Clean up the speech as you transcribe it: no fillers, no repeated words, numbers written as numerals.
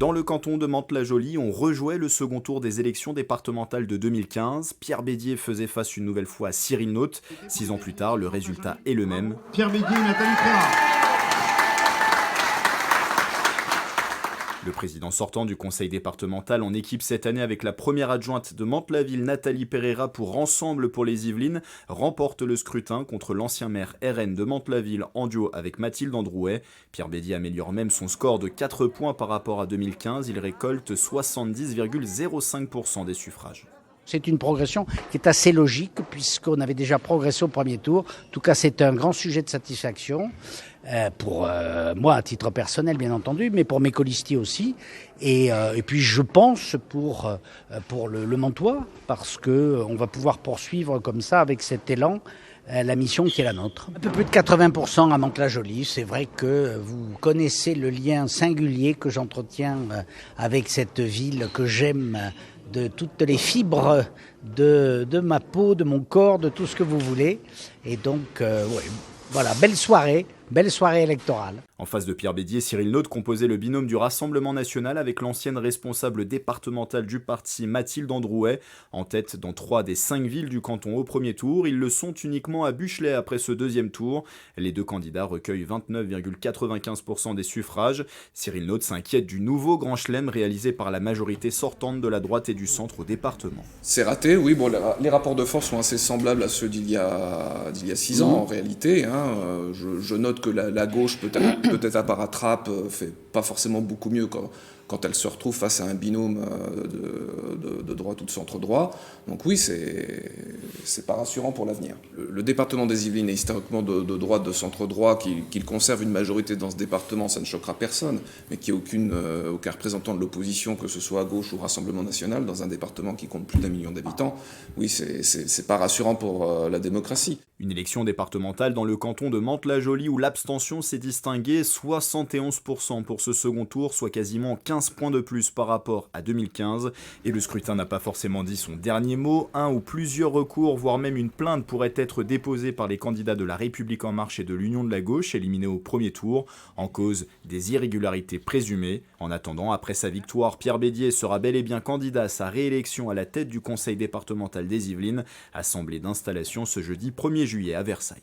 Dans le canton de Mantes-la-Jolie, on rejouait le second tour des élections départementales de 2015. Pierre Bédier faisait face une nouvelle fois à Cyril Naute. 6 ans plus tard, le résultat est le même. Pierre Bédier, Nathalie Préra. Le président sortant du conseil départemental en équipe cette année avec la première adjointe de Mantes-la-Ville, Nathalie Pereira, pour Ensemble pour les Yvelines, remporte le scrutin contre l'ancien maire RN de Mantes-la-Ville en duo avec Mathilde Androuet. Pierre Bédier améliore même son score de 4 points par rapport à 2015. Il récolte 70,05% des suffrages. C'est une progression qui est assez logique puisqu'on avait déjà progressé au premier tour. En tout cas, c'est un grand sujet de satisfaction pour moi à titre personnel, bien entendu, mais pour mes colistiers aussi. Et puis je pense pour le Mantois, parce que on va pouvoir poursuivre comme ça avec cet élan la mission qui est la nôtre. Un peu plus de 80% à Mantes-la-Jolie. C'est vrai que vous connaissez le lien singulier que j'entretiens avec cette ville que j'aime de toutes les fibres de ma peau, de mon corps, de tout ce que vous voulez. Et donc, voilà, belle soirée électorale. En face de Pierre Bédier, Cyril Naute composait le binôme du Rassemblement national avec l'ancienne responsable départementale du parti Mathilde Androuet. En tête dans 3 des 5 villes du canton au premier tour, ils le sont uniquement à Buchelay après ce deuxième tour. Les deux candidats recueillent 29,95% des suffrages. Cyril Naute s'inquiète du nouveau grand chelem réalisé par la majorité sortante de la droite et du centre au département. C'est raté, oui. Bon, les rapports de force sont assez semblables à ceux d'il y a 6 ans en réalité. Je note que la gauche peut-être à paratrape, fait pas forcément beaucoup mieux quand elle se retrouve face à un binôme de droite ou de centre-droit. Donc oui, c'est pas rassurant pour l'avenir. Le département des Yvelines est historiquement de droite, de centre-droit, qu'il conserve une majorité dans ce département, ça ne choquera personne, mais qu'il n'y ait aucun représentant de l'opposition, que ce soit à gauche ou Rassemblement national, dans un département qui compte plus d'1 million d'habitants, oui, c'est pas rassurant pour la démocratie. Une élection départementale dans le canton de Mantes-la-Jolie où l'abstention s'est distinguée, 71% pour ce second tour, soit quasiment 15 points de plus par rapport à 2015. Et le scrutin n'a pas forcément dit son dernier mot. Un ou plusieurs recours, voire même une plainte pourrait être déposée par les candidats de La République En Marche et de l'Union de la Gauche, éliminés au premier tour, en cause des irrégularités présumées. En attendant, après sa victoire, Pierre Bédier sera bel et bien candidat à sa réélection à la tête du conseil départemental des Yvelines, assemblée d'installation ce jeudi 1er juillet à Versailles.